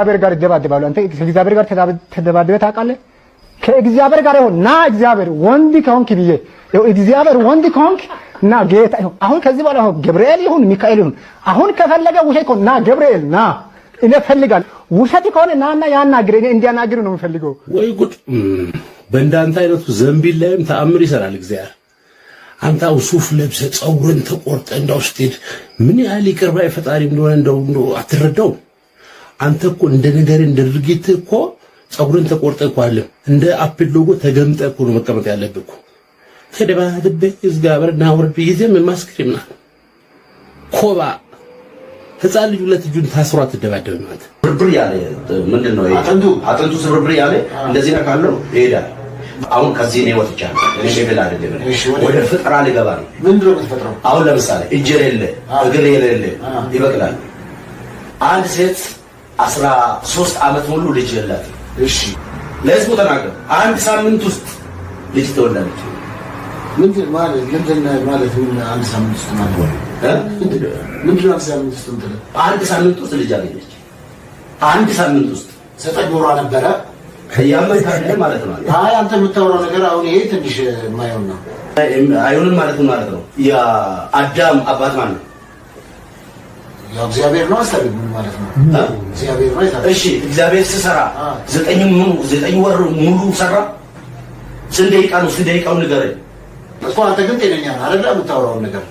እግዚአብሔር ጋር ይደባደባሉ። አንተ ከእግዚአብሔር ጋር ተደባደበህ ታውቃለህ? ከእግዚአብሔር ጋር ይሁን ና እግዚአብሔር ወንድ ከሆንክ ብዬ እግዚአብሔር ወንድ ከሆንክ ና ጌታ ይሁን። አሁን ከዚህ በኋላ ገብርኤል ይሁን ሚካኤል ይሁን አሁን ከፈለገ ውሸት ከሆነ ና ገብርኤል ና እኔ ፈልጋለሁ። ውሸት ከሆነ ናና ያናግር እኔ እንዲያናግር ነው የምፈልገው። ወይ ጉድ! በእንዳንተ አይነቱ ዘንቢል ላይም ተአምር ይሰራል እግዚአብሔር። አንተ ሱፍ ለብሰህ ጸጉርን ተቆርጠህ እንዳው ስትሄድ ምን ያህል ይቅር ባይ ፈጣሪ እንደሆነ እንደው አትረዳው። አንተ እኮ እንደ ነገር እንደ ድርጊት እኮ ጸጉርን ተቆርጠህ እኮ አለ እንደ አፕል ሎጎ ተገምጠህ እኮ ነው መቀመጥ ያለብህ እኮ። ተደባድቤ እግዚአብሔር ናውርድ ይዘም ማስክሪምና ኮባ ህፃን ልጅ ሁለት እጁን ታስሮ አትደባደብ ማለት ብርብር ያለ ምንድነው? አጥንቱ ስብርብር ያለ እንደዚህ ነው ካለው ይሄዳል። አሁን ከዚህ ነው ወጥቻለሁ። እኔ ሸክል አይደለም ወደ ፍጥራ ልገባ ነው። ምንድነው የምትፈጥረው? አሁን ለምሳሌ እጅ የሌለ እግር የሌለ ይበቅላል። አንድ ሴት 13 ዓመት ሙሉ ልጅ የላትም። እሺ ለህዝቡ ተናገር። አንድ ሳምንት ውስጥ ልጅ ትወልዳለች። ምንድን ማለት አንድ ሳምንት ውስጥ ማለት ነው? ምንድነው ሳምንት ውስጥ እንትን አንድ ሳምንት ውስጥ ልጅ አገኘች። አንድ ሳምንት ውስጥ 9 ወሯ ነበረ። ያመጣለ ማለት ነው። አይ አንተ የምታወራው ነገር አሁን ይሄ ትንሽ የማይሆን ነው። አይሆንም ማለት ነው። ያ አዳም አባት ማለት ነው። ያ እግዚአብሔር ነው አስተርጉም ማለት ነው። እግዚአብሔር ነው አይታ። እሺ እግዚአብሔር ሲሰራ 9 ወር ሙሉ ሰራ። ስንት ደቂቃው ንገረኝ እኮ። አንተ ግን ጤነኛ ነህ አይደል? የምታወራው ነገር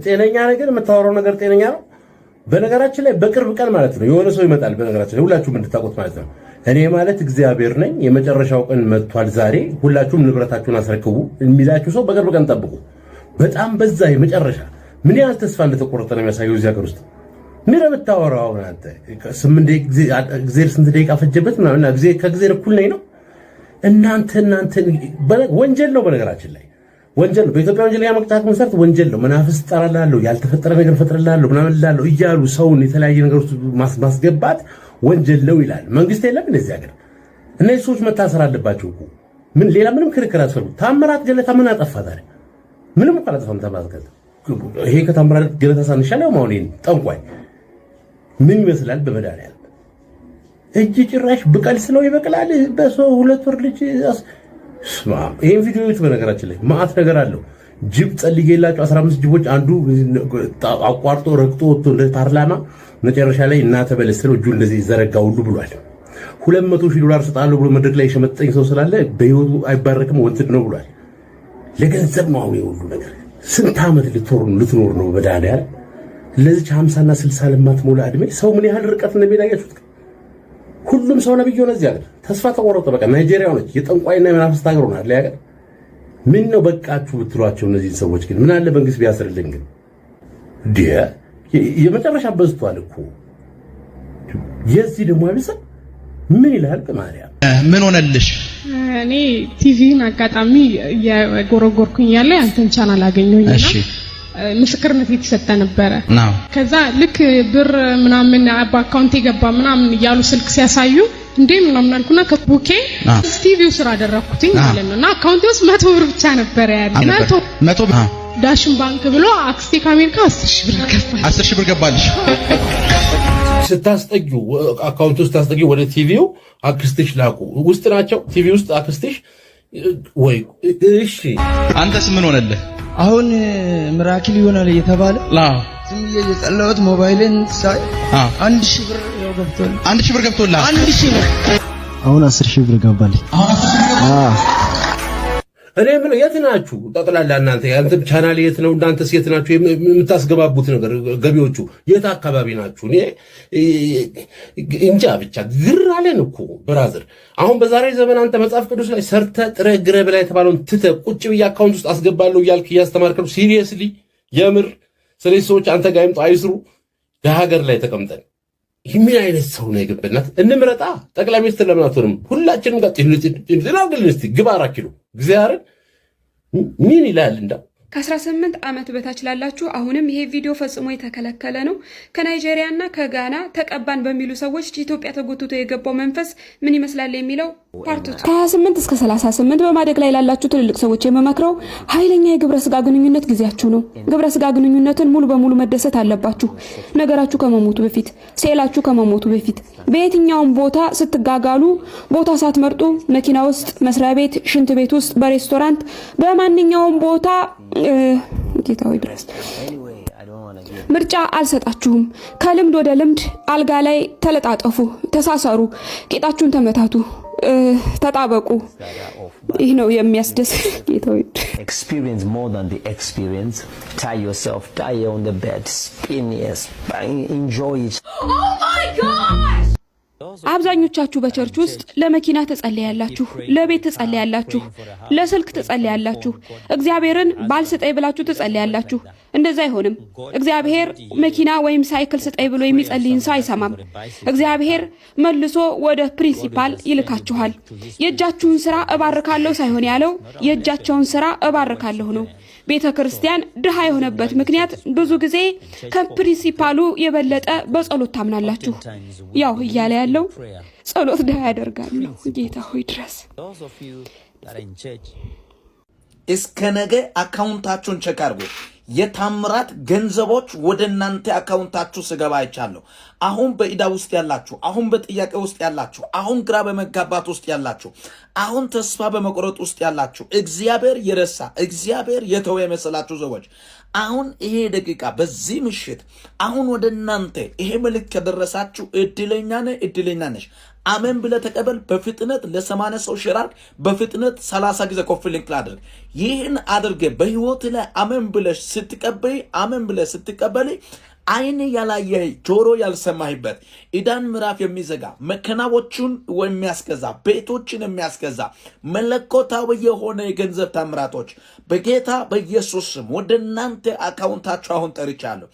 ጤነኛ ነገር የምታወራው ነገር ጤነኛ ነው። በነገራችን ላይ በቅርብ ቀን ማለት ነው የሆነ ሰው ይመጣል። በነገራችን ላይ ሁላችሁም እንድታውቁት ማለት ነው እኔ ማለት እግዚአብሔር ነኝ፣ የመጨረሻው ቀን መጥቷል ዛሬ፣ ሁላችሁም ንብረታችሁን አስረክቡ የሚላችሁ ሰው በቅርብ ቀን ጠብቁ። በጣም በዛ የመጨረሻ ምን ያህል ተስፋ እንደተቆረጠ ነው የሚያሳየው እዚህ ሀገር ውስጥ። ምን የምታወራው አንተ? 8 ጊዜ ስንት ደቂቃ ፈጀበት ምናምን ከጊዜር እኩል ነኝ ነው እናንተ ወንጀል ነው። በነገራችን ላይ ወንጀል ነው። በኢትዮጵያ ወንጀል ያመቅጣት መሰረት ወንጀል ነው። መናፍስ ጠራላለሁ፣ ያልተፈጠረ ነገር ፈጥረላለሁ ምናምን ላለው እያሉ ሰውን የተለያየ ነገር ውስጥ ማስገባት ወንጀል ነው ይላል መንግስት። የለም እንደዚህ ሀገር እነዚህ ሰዎች መታሰር አለባቸው እኮ። ምን ሌላ ምንም ክርክር አስፈልጉ። ታምራት ገለታ ምን አጠፋ ታዲያ? ምንም እኮ አላጠፋም ታምራት ገለታ። ይሄ ከታምራት ገለታ ሳንሻለው ማውኔን ጠንቋይ ምን ይመስላል? በመድኃኒዓለም እጅ ጭራሽ ብቀልስ ነው ይበቅላል። በሰው 2 ወር ልጅ ይሄን ቪዲዮ ይቱ። በነገራችን ላይ ማአት ነገር አለው። ጅብ ጸልዬላቸው 15 ጅቦች አንዱ አቋርጦ ረግጦ ወጥቶ ለፓርላማ መጨረሻ ላይ እናተ በለሰለው እጁ እንደዚህ ዘረጋ ሁሉ ብሏል። $200,000 ሰጣለሁ ብሎ መድረክ ላይ የሸመጠኝ ሰው ስላለ በህይወቱ አይባረክም ወንትድ ነው ብሏል። ለገንዘብ ነው አሁን ሁሉ ነገር። ስንት ዓመት ልትኖር ነው በዳንያል? ለዚህ 50 እና 60 ለማት ሞላ እድሜ ሰው ምን ያህል ርቀት እንደሚያያችሁት። ሁሉም ሰው ነብይ ሆነ እዚህ ሀገር። ተስፋ ተቆረጠ። በቃ ናይጄሪያ ሆነች የጠንቋይና የመናፍስት ሀገር ሆነ አይደል ያገር። ምን ነው በቃችሁ ብትሏቸው እነዚህ ሰዎች ግን ምን አለ መንግስት ቢያስርልኝ ግን የመጨረሻ በዝቷል እኮ። የዚህ ደግሞ አይበሰ ምን ይላል? በማርያም ምን ሆነልሽ? እኔ ቲቪን አጋጣሚ የጎረጎርኩኝ ያለ አንተን ቻናል አገኘሁኝና ምስክርነት የተሰጠ ነበረ። ከዛ ልክ ብር ምናምን በአካውንት የገባ ምናምን እያሉ ስልክ ሲያሳዩ እንዴ ምናምን አልኩና ከቡኬ ቲቪው ስራ አደረኩትኝ ማለት ነውና አካውንቴ ውስጥ 100 ብር ብቻ ነበር ያለ። 100 ብር ዳሽን ባንክ ብሎ አክስቴ ከአሜሪካ 10,000 ብር ገባል። 10,000 ብር ገባልሽ። ስታስጠዩ አካውንት ውስጥ ታስጠዩ ወደ ቲቪው አክስትሽ ላቁ ውስጥ ናቸው። ቲቪ ውስጥ አክስትሽ ወይ እሺ። አንተስ ምን ሆነልህ? አሁን ምራኪል ይሆናል እየተባለ ዝም ብዬ የጸለውት ሞባይልን ሳይ 1,000 ብር ገብቶልኝ 1,000 ብር ገብቶልህ 1,000 ብር አሁን 10,000 ብር ገባልኝ። እኔ ምን የት ናችሁ ጠቅላላ እናንተ? ያንተ ቻናል የት ነው? እናንተስ የት ናችሁ? የምታስገባቡት ነገር ገቢዎቹ የት አካባቢ ናችሁ? እኔ እንጃ ብቻ ግር አለን እኮ ብራዘር። አሁን በዛሬ ዘመን አንተ መጽሐፍ ቅዱስ ላይ ሰርተ ጥረ ግረ በላይ የተባለውን ትተ ቁጭ ብዬ አካውንት ውስጥ አስገባለሁ እያልክ እያስተማርከው ሲሪየስሊ የምር ስለዚህ ሰዎች አንተ ጋር ይምጡ አይስሩ። ለሀገር ላይ ተቀምጠን ምን አይነት ሰው ነው የገበናት? እንምረጣ ጠቅላይ ሚኒስትር ለምን አትሆንም? ሁላችንም ጋር ጥንጥንጥናግል እስቲ ግባ 4 ኪሎ እግዚአብሔርን ምን ይላል? እንዳ ከ18 ዓመት በታች ላላችሁ አሁንም ይሄ ቪዲዮ ፈጽሞ የተከለከለ ነው። ከናይጄሪያና ከጋና ተቀባን በሚሉ ሰዎች ኢትዮጵያ ተጎትቶ የገባው መንፈስ ምን ይመስላል የሚለው ፓርቱት። ከ28 እስከ 38 በማደግ ላይ ላላችሁ ትልልቅ ሰዎች የምመክረው ኃይለኛ የግብረ ስጋ ግንኙነት ጊዜያችሁ ነው። ግብረ ስጋ ግንኙነትን ሙሉ በሙሉ መደሰት አለባችሁ። ነገራችሁ ከመሞቱ በፊት፣ ሴላችሁ ከመሞቱ በፊት፣ በየትኛውም ቦታ ስትጋጋሉ ቦታ ሳትመርጡ መኪና ውስጥ፣ መስሪያ ቤት፣ ሽንት ቤት ውስጥ፣ በሬስቶራንት፣ በማንኛውም ቦታ ጌታዊ ድረስ ምርጫ አልሰጣችሁም። ከልምድ ወደ ልምድ አልጋ ላይ ተለጣጠፉ፣ ተሳሰሩ፣ ቂጣችሁን ተመታቱ፣ ተጣበቁ። ይህ ነው የሚያስደስት ጌታዊ experience more than the experience. Tie yourself, tie on the bed, spin, yes, enjoy it. Oh my gosh! አብዛኞቻችሁ በቸርች ውስጥ ለመኪና ተጸልያላችሁ፣ ለቤት ተጸልያላችሁ፣ ለስልክ ተጸልያላችሁ፣ እግዚአብሔርን ባል ስጠይ ብላችሁ ተጸልያላችሁ። እንደዛ አይሆንም። እግዚአብሔር መኪና ወይም ሳይክል ስጠይ ብሎ የሚጸልይን ሰው አይሰማም። እግዚአብሔር መልሶ ወደ ፕሪንሲፓል ይልካችኋል። የእጃችሁን ስራ እባርካለሁ ሳይሆን ያለው የእጃቸውን ስራ እባርካለሁ ነው። ቤተ ክርስቲያን ድሃ የሆነበት ምክንያት ብዙ ጊዜ ከፕሪንሲፓሉ የበለጠ በጸሎት ታምናላችሁ። ያው እያለ ያለው ጸሎት ድሃ ያደርጋል ነው። ጌታ ሆይ ድረስ እስከ ነገ አካውንታችሁን ቼክ አድርጉ። የታምራት ገንዘቦች ወደ እናንተ አካውንታችሁ ስገባ አይቻለሁ። አሁን በኢዳ ውስጥ ያላችሁ፣ አሁን በጥያቄ ውስጥ ያላችሁ፣ አሁን ግራ በመጋባት ውስጥ ያላችሁ፣ አሁን ተስፋ በመቁረጥ ውስጥ ያላችሁ፣ እግዚአብሔር የረሳ እግዚአብሔር የተወ የመሰላችሁ ሰዎች አሁን ይሄ ደቂቃ በዚህ ምሽት አሁን ወደ እናንተ ይሄ መልእክት ከደረሳችሁ እድለኛ ነህ፣ እድለኛ ነሽ። አሜን ብለህ ተቀበል። በፍጥነት ለ80 ሰው ሼር አድርግ። በፍጥነት 30 ጊዜ ኮፒ ሊንክ አድርግ። ይህን አድርገ በህይወት ላይ አሜን ብለሽ ስትቀበይ፣ አሜን ብለህ ስትቀበል አይን ያላየ ጆሮ ያልሰማህበት ኢዳን ምዕራፍ የሚዘጋ መከናዎቹን የሚያስገዛ ቤቶችን የሚያስገዛ መለኮታዊ የሆነ የገንዘብ ታምራቶች በጌታ በኢየሱስ ስም ወደ እናንተ አካውንታችሁ አሁን ጠርቻለሁ።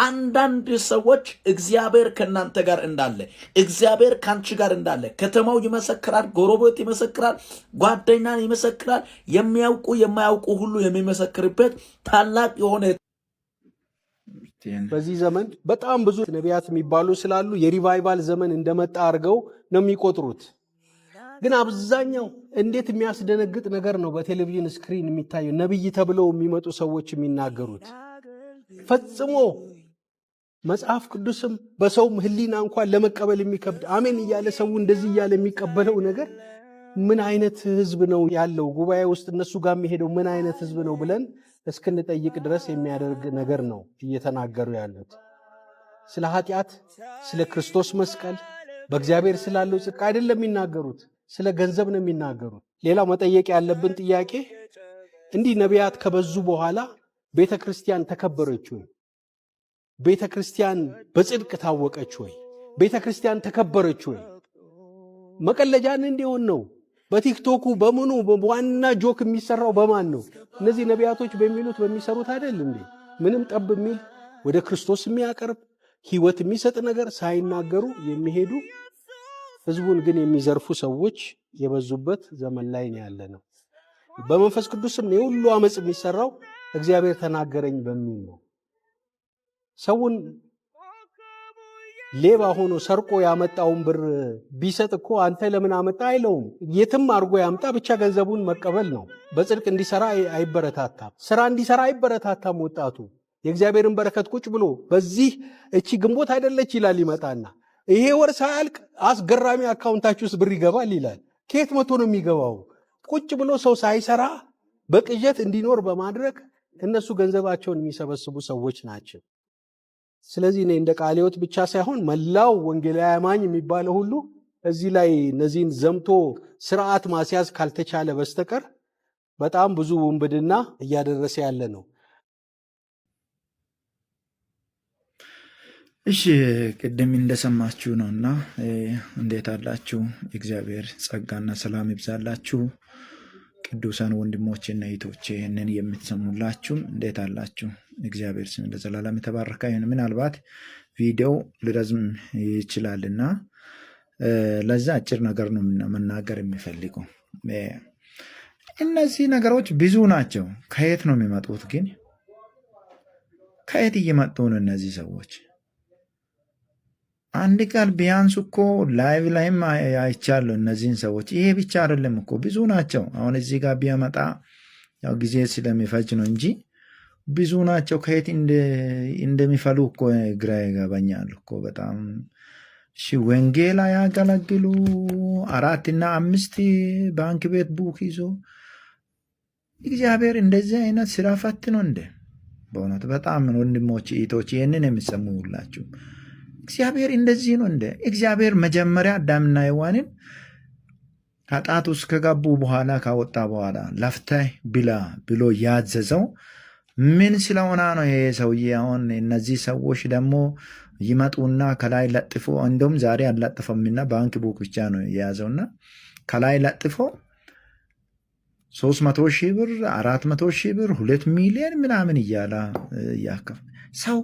አንዳንድ ሰዎች እግዚአብሔር ከናንተ ጋር እንዳለ፣ እግዚአብሔር ካንቺ ጋር እንዳለ ከተማው ይመሰክራል፣ ጎረቤት ይመሰክራል፣ ጓደኛ ይመሰክራል። የሚያውቁ የማያውቁ ሁሉ የሚመሰክርበት ታላቅ የሆነ በዚህ ዘመን በጣም ብዙ ነቢያት የሚባሉ ስላሉ የሪቫይቫል ዘመን እንደመጣ አድርገው ነው የሚቆጥሩት። ግን አብዛኛው እንዴት የሚያስደነግጥ ነገር ነው በቴሌቪዥን ስክሪን የሚታየው ነብይ ተብለው የሚመጡ ሰዎች የሚናገሩት። ፈጽሞ መጽሐፍ ቅዱስም በሰውም ህሊና እንኳን ለመቀበል የሚከብድ አሜን እያለ ሰው እንደዚህ እያለ የሚቀበለው ነገር ምን አይነት ህዝብ ነው ያለው? ጉባኤ ውስጥ እነሱ ጋር የሚሄደው ምን አይነት ህዝብ ነው ብለን እስክንጠይቅ ድረስ የሚያደርግ ነገር ነው እየተናገሩ ያሉት። ስለ ኃጢአት፣ ስለ ክርስቶስ መስቀል፣ በእግዚአብሔር ስላለው ጽድቅ አይደለም የሚናገሩት፣ ስለ ገንዘብ ነው የሚናገሩት። ሌላው መጠየቅ ያለብን ጥያቄ እንዲህ ነቢያት ከበዙ በኋላ ቤተ ክርስቲያን ተከበረች ወይ? ቤተ ክርስቲያን በጽድቅ ታወቀች ወይ? ቤተ ክርስቲያን ተከበረች ወይ? መቀለጃን እንዲሆን ነው። በቲክቶኩ በምኑ ዋና ጆክ የሚሰራው በማን ነው? እነዚህ ነቢያቶች በሚሉት በሚሰሩት አይደል እንዴ? ምንም ጠብ የሚል ወደ ክርስቶስ የሚያቀርብ ህይወት የሚሰጥ ነገር ሳይናገሩ የሚሄዱ ህዝቡን ግን የሚዘርፉ ሰዎች የበዙበት ዘመን ላይ ነው ያለ ነው። በመንፈስ ቅዱስም ነው ሁሉ አመጽ የሚሰራው እግዚአብሔር ተናገረኝ በሚል ነው። ሰውን ሌባ ሆኖ ሰርቆ ያመጣውን ብር ቢሰጥ እኮ አንተ ለምን አመጣ አይለውም። የትም አርጎ ያምጣ፣ ብቻ ገንዘቡን መቀበል ነው። በጽድቅ እንዲሰራ አይበረታታም። ስራ እንዲሰራ አይበረታታም። ወጣቱ የእግዚአብሔርን በረከት ቁጭ ብሎ በዚህ እቺ ግንቦት አይደለች ይላል ይመጣና ይሄ ወር ሳያልቅ አስገራሚ አካውንታችሁ ውስጥ ብር ይገባል ይላል። ከየት መቶ ነው የሚገባው? ቁጭ ብሎ ሰው ሳይሰራ በቅዠት እንዲኖር በማድረግ እነሱ ገንዘባቸውን የሚሰበስቡ ሰዎች ናቸው። ስለዚህ እኔ እንደ ቃለ ሕይወት ብቻ ሳይሆን መላው ወንጌላዊ አማኝ የሚባለው ሁሉ እዚህ ላይ እነዚህን ዘምቶ ስርዓት ማስያዝ ካልተቻለ በስተቀር በጣም ብዙ ውንብድና እያደረሰ ያለ ነው። እሺ ቅድም እንደሰማችሁ ነውና እንዴት አላችሁ? እግዚአብሔር ጸጋና ሰላም ይብዛላችሁ። ቅዱሳን ወንድሞቼና እህቶቼ ይህንን የምትሰሙላችሁም እንዴት አላችሁ? እግዚአብሔር ስም ለዘላለም የተባረከ ይሁን። ምናልባት ቪዲዮው ሊረዝም ይችላልና ለዛ አጭር ነገር ነው መናገር የሚፈልገው። እነዚህ ነገሮች ብዙ ናቸው። ከየት ነው የሚመጡት ግን? ከየት እየመጡ ነው እነዚህ ሰዎች? አንድ ቃል ቢያንስ እኮ ላይቭ ላይም አይቻለሁ እነዚህን ሰዎች። ይሄ ብቻ አይደለም እኮ ብዙ ናቸው። አሁን እዚህ ጋር ቢያመጣ ያው ጊዜ ስለሚፈጅ ነው እንጂ ብዙ ናቸው። ከየት እንደሚፈሉ እኮ ግራ ይገባኛል እኮ በጣም። እሺ ወንጌል ያገለግሉ 4 እና 5 ባንክ ቤት ቡክ ይዞ እግዚአብሔር እንደዚህ አይነት ስራ ፈት ነው እንደ በእውነት በጣም ወንድሞች እህቶች ይህንን የሚሰሙ ሁላችሁ እግዚአብሔር እንደዚህ ነው እንደ እግዚአብሔር መጀመሪያ አዳምና ሔዋንን ኃጢአት ውስጥ ከገቡ በኋላ ካወጣ በኋላ ለፍተህ ብላ ብሎ ያዘዘው ምን ስለሆነ ነው? ይሄ ሰውዬ አሁን እነዚህ ሰዎች ደግሞ ይመጡና ከላይ ለጥፎ እንደውም ዛሬ አልለጥፈምና ባንክ ቡክ ብቻ ነው የያዘውና ከላይ ለጥፎ 300,000 ብር 400,000 ብር 2 ሚሊዮን ምናምን እያላ ያከፍ ሰው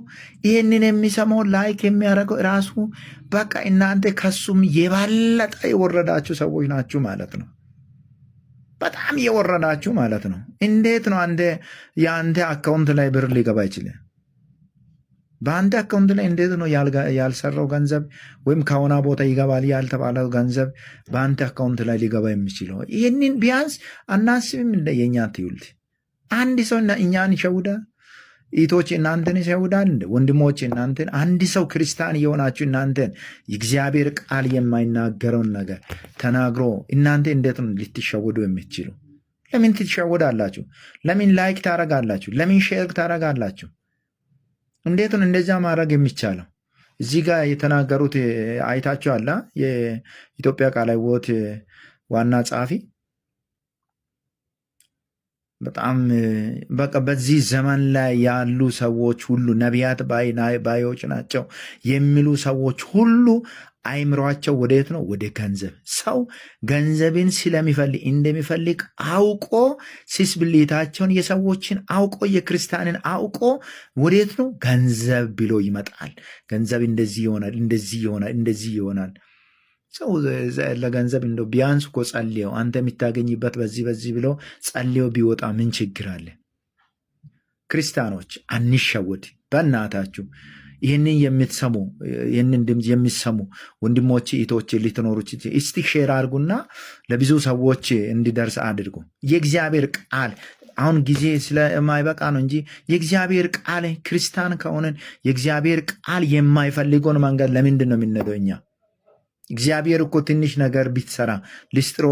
ይህንን የሚሰማው ላይክ የሚያደርገው ራሱ በቃ እናንተ ከሱም የባለጠ የወረዳችሁ ሰዎች ናችሁ ማለት ነው። በጣም የወረዳችሁ ማለት ነው። እንዴት ነው የአንተ አካውንት ላይ ብር ሊገባ ይችላል? በአንተ አካውንት ላይ እንዴት ነው ያልሰራው ገንዘብ ወይም ከሆነ ቦታ ይገባል ያልተባለው ገንዘብ በአንተ አካውንት ላይ ሊገባ የሚችለው? ይህንን ቢያንስ አናስብም? እንደ የእኛ ትውልድ አንድ ሰው እኛን ይሸውዳል። ኢቶች እናንተን ይሸውዳል። ወንድሞች እናንተን አንድ ሰው ክርስቲያን የሆናችሁ እናንተን የእግዚአብሔር ቃል የማይናገረውን ነገር ተናግሮ እናንተ እንዴት ነው ልትሸወዱ የምትችሉ? ለምን ትሸወዳላችሁ? ለምን ላይክ ታረጋላችሁ? ለምን ሼር ታረጋላችሁ? እንዴት ነው እንደዛ ማድረግ የሚቻለው? እዚህ ጋር የተናገሩት አይታችኋል። የኢትዮጵያ ቃለ ሕይወት ዋና ጸሐፊ በጣም በቃ በዚህ ዘመን ላይ ያሉ ሰዎች ሁሉ ነቢያት ባዮች ናቸው የሚሉ ሰዎች ሁሉ አይምሯቸው ወዴት ነው? ወደ ገንዘብ። ሰው ገንዘብን እንደሚፈልግ አውቆ ሲስብሊታቸውን የሰዎችን አውቆ የክርስቲያንን አውቆ ወዴት ነው? ገንዘብ ብሎ ይመጣል። ገንዘብ እንደዚህ ይሆናል፣ እንደዚህ ይሆናል፣ እንደዚህ ይሆናል። ሰው ለገንዘብ እንደው ቢያንስ እኮ ጸልየው አንተ የምታገኝበት በዚህ ብሎ ጸልየው ቢወጣ ምን ችግር አለ? ክርስቲያኖች አንሸወድ በእናታችሁ። ይህንን የምትሰሙ ይህንን ድምፅ የሚሰሙ ወንድሞች እህቶች ልትኖሩ እስቲ ሼር አድርጉና ለብዙ ሰዎች እንዲደርስ አድርጉ። የእግዚአብሔር ቃል አሁን ጊዜ ስለማይበቃ ነው እንጂ የእግዚአብሔር ቃል ክርስቲያን ከሆነን የእግዚአብሔር ቃል የማይፈልገውን መንገድ ለምንድን ነው የምንሄደው እኛ? እግዚአብሔር እኮ ትንሽ ነገር ቢትሰራ ልስጥሮ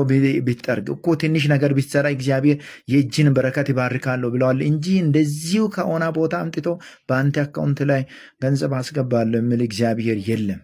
ቢጠርግ እኮ ትንሽ ነገር ቢትሰራ እግዚአብሔር የእጅን በረከት ይባርካለሁ ብለዋል እንጂ እንደዚሁ ከሆነ ቦታ አምጥቶ በአንተ አካውንት ላይ ገንዘብ አስገባለሁ የሚል እግዚአብሔር የለም።